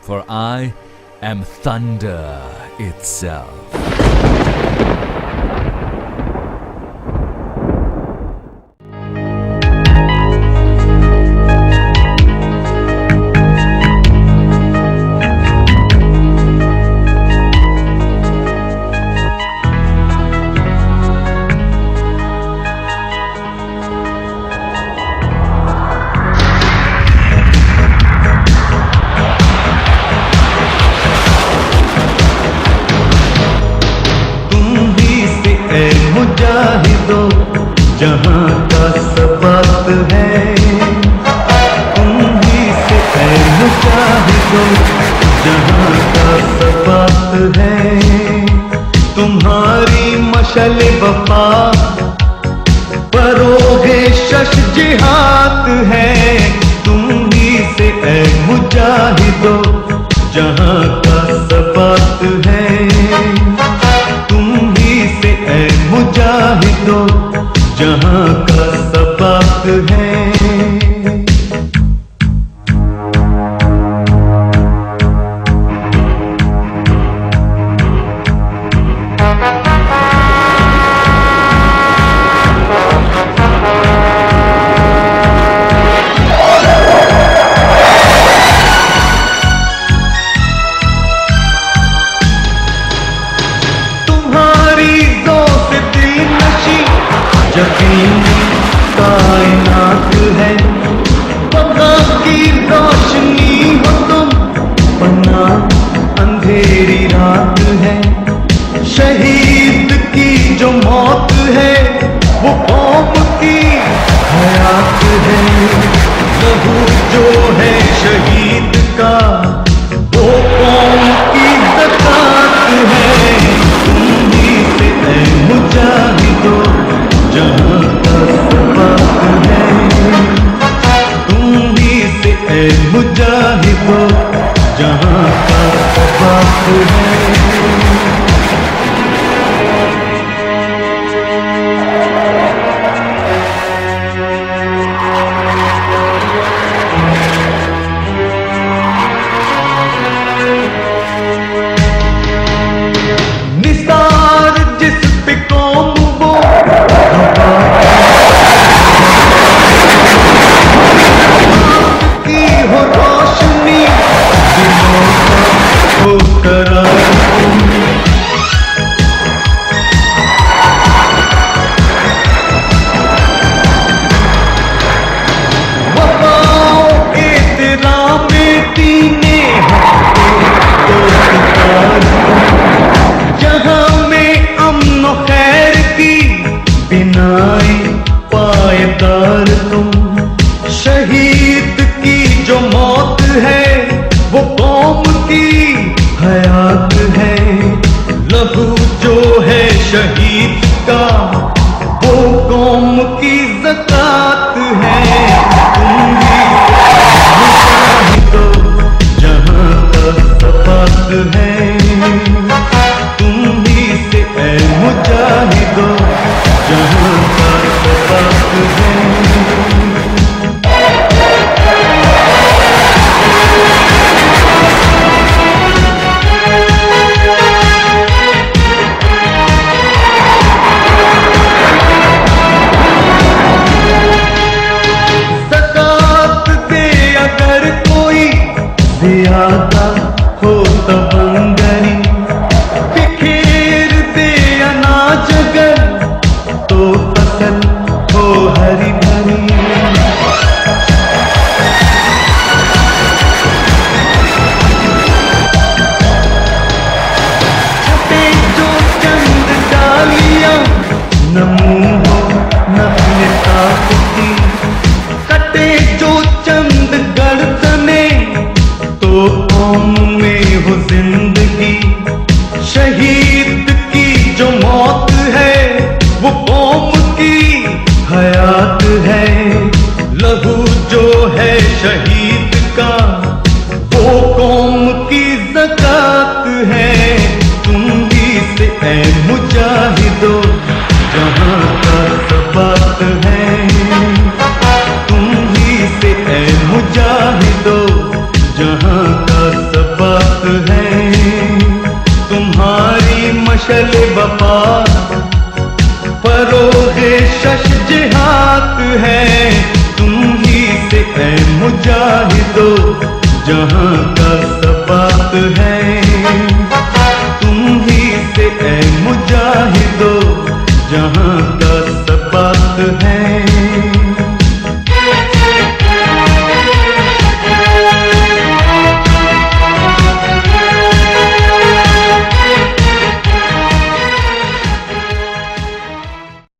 for I am thunder itself. मुजाहिदो जहाँ का सबक है, तुम ही से है मुजाहिदो जहाँ का सबक है। तुम्हारी मशल वफा परोगे शश जिहाद है, तुम ही से है मुजाहिदो जहाँ का सबक है। मुजाहिदो जहाँ का सबक है। यकीनी कायनात है, बका की रोशनी हो तुम, पन्ना अंधेरी रात है। शहीद की जो मौत है वो कौम की हयात है। लहू जो है शहीद का वो कौम की ज़कात है। तुम ही से है मुजाहिदो जहाँ का सबक है, तुम ही से है मुजाहिदो जहाँ का सबक है। निसार जिस पे कौम वो की हो रोशनी दिलों का हो करार तुम। वफाओं के तेरा में दीने तो पुकार तुम। जहाँ में अमन खैर की बिनाई पायदार तुम। शहीद की जो मौत है वो कौम की हयात है। लहू जो है शहीद का वो कौम की ज़कात है। तुम ही मुजाहिदो जहाँ का सबक है, तुम ही से है मुजाहिदो जहाँ का सबक है। ज़ियादा हो तबंगरी बिखेर दे अनाज अगर तो फसल हो हरी भरी। छपे जो चंद डालियां नमू हो नफले ताकती, कटे जो चंद गर्दने तो कौम में हो जिंदगी। शहीद की जो मौत है वो कौम की हयात है। लहू जो है शहीद का वो कौम की ज़कात है। तुम ही से है मुजाहिदो जहाँ का सबक है, तुम ही से है मुजाहिदो जहाँ का सबक तुम्हारी मशल वफा फरोगे शश जिहाद है, तुम ही से ऐ मुजाहिदो जहां का सबात है, तुम ही से ऐ मुजाहिदो जहां का सबात है।